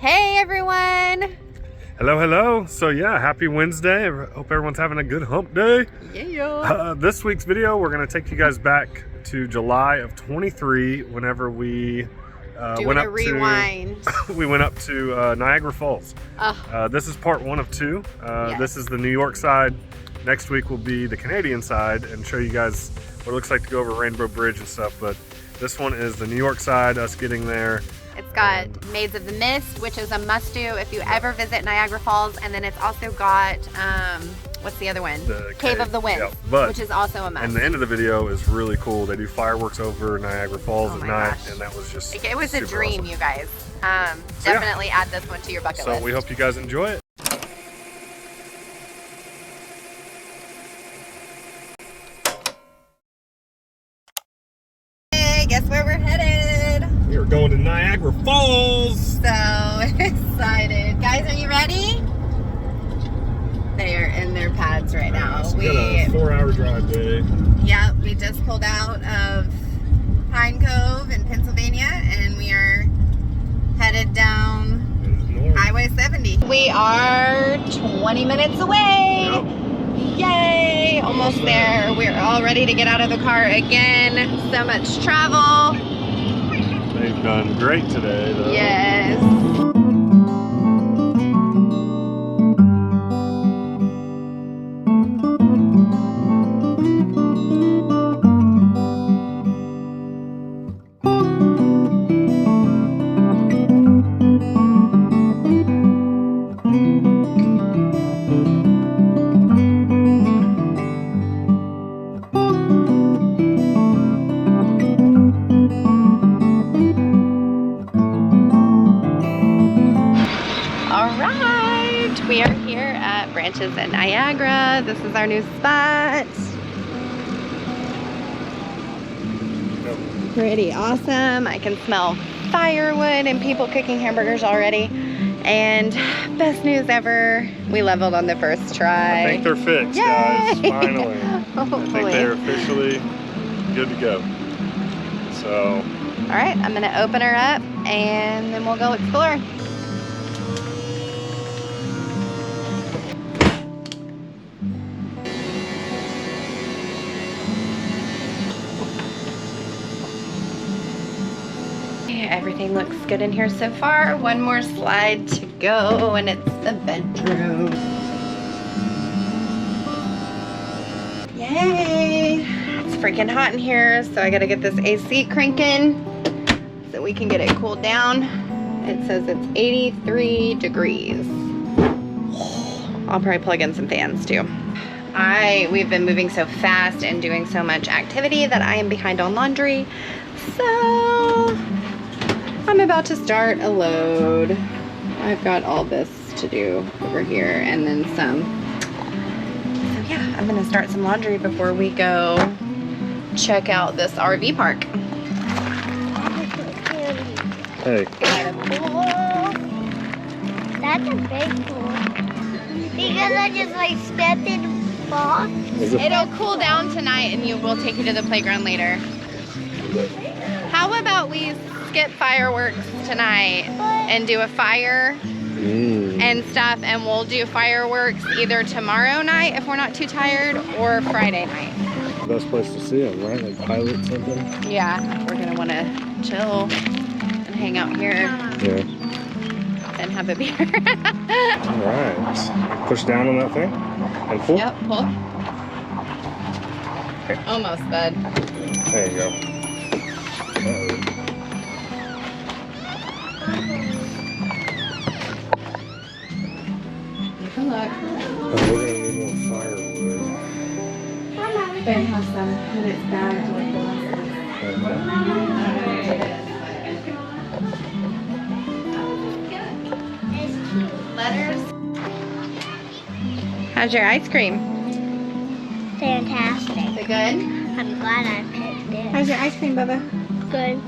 Hey everyone! Hello, hello. So yeah, happy Wednesday. I hope everyone's having a good hump day. Yeah. This week's video, we're going to take you guys back to July of 23 whenever we went up rewind. to we went up to Niagara Falls. This is part one of two. Yes. This is the New York side. Next week will be the Canadian side and show you guys what it looks like to go over Rainbow Bridge and stuff. But this one is the New York side, us getting there. It's got Maids of the Mist, which is a must-do if you ever visit Niagara Falls, and then it's also got what's the other one? The Cave of the Winds, which is also a must. And the end of the video is really cool. They do fireworks over Niagara Falls at night, and that was just it was a dream, awesome. You guys. Definitely add this one to your bucket list. So we hope you guys enjoy it. Hey, guess where we're headed? We're going to Niagara Falls. So excited. Guys, are you ready? They are in their pads right now. We got a 4-hour drive day. Yep, we just pulled out of Pine Cove in Pennsylvania and we are headed down Highway 70. We are 20 minutes away. Yep. Yay! Almost there. We're all ready to get out of the car again. So much travel. They've done great today, though. Yes. We are here at Branches at Niagara. This is our new spot. Pretty awesome. I can smell firewood and people cooking hamburgers already. And best news ever, we leveled on the first try. I think they're fixed, guys, finally. I think they're officially good to go. So. All right, I'm gonna open her up and then we'll go explore. Everything looks good in here so far. One more slide to go and it's the bedroom. Yay! It's freaking hot in here, so I gotta get this AC cranking so we can get it cooled down. It says it's 83 degrees. I'll probably plug in some fans too. We've been moving so fast and doing so much activity that I am behind on laundry. So I'm about to start a load. I've got all this to do over here and then some. So yeah, I'm gonna start some laundry before we go check out this RV park. Hey. That's a big pool. Because I just like stepped in the box. It'll cool down tonight and we'll take you to the playground later. How about we skip fireworks tonight and do a fire and stuff, and we'll do fireworks either tomorrow night if we're not too tired or Friday night. Best place to see them, right? Like pilot something? Yeah, we're gonna want to chill and hang out here and have a beer. All right. Push down on that thing and pull? Yep, pull. Okay. Almost, bud. There you go. Good luck. Oh, we're gonna need more firewood. Ben has some in its bag with the letters. How's your ice cream? Fantastic. Is it good? I'm glad I picked it. How's your ice cream, Bubba? Good.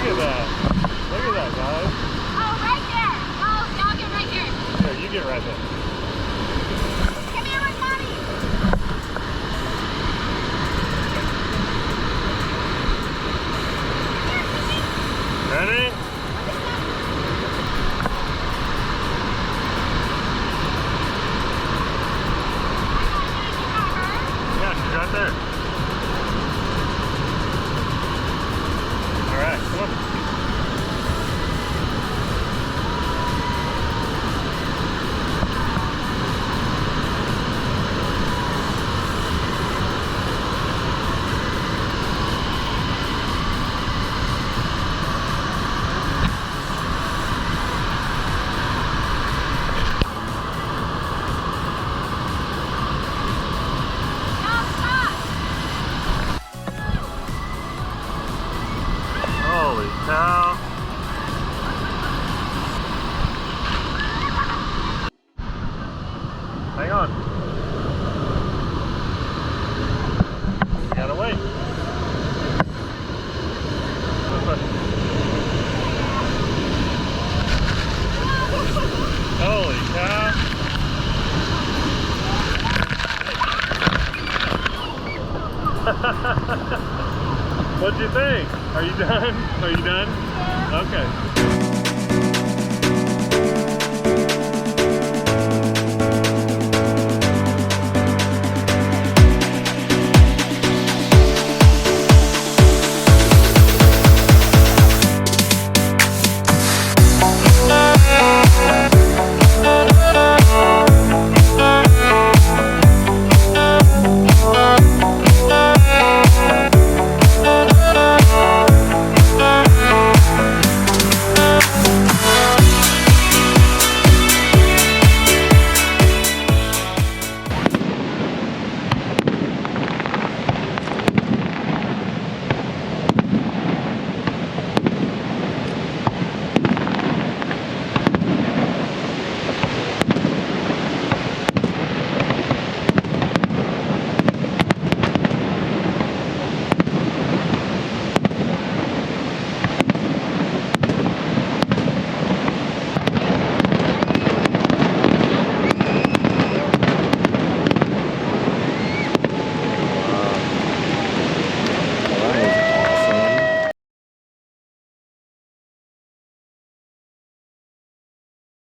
at that. Look at that, guys. Oh, right there. Oh, y'all get right here. Here, you get right there. Come here with mommy. Ready? Yeah, she's right there. All right, come on. Holy cow. Hang on. You gotta wait. Holy cow. What'd you think? Are you done? Are you done? Okay.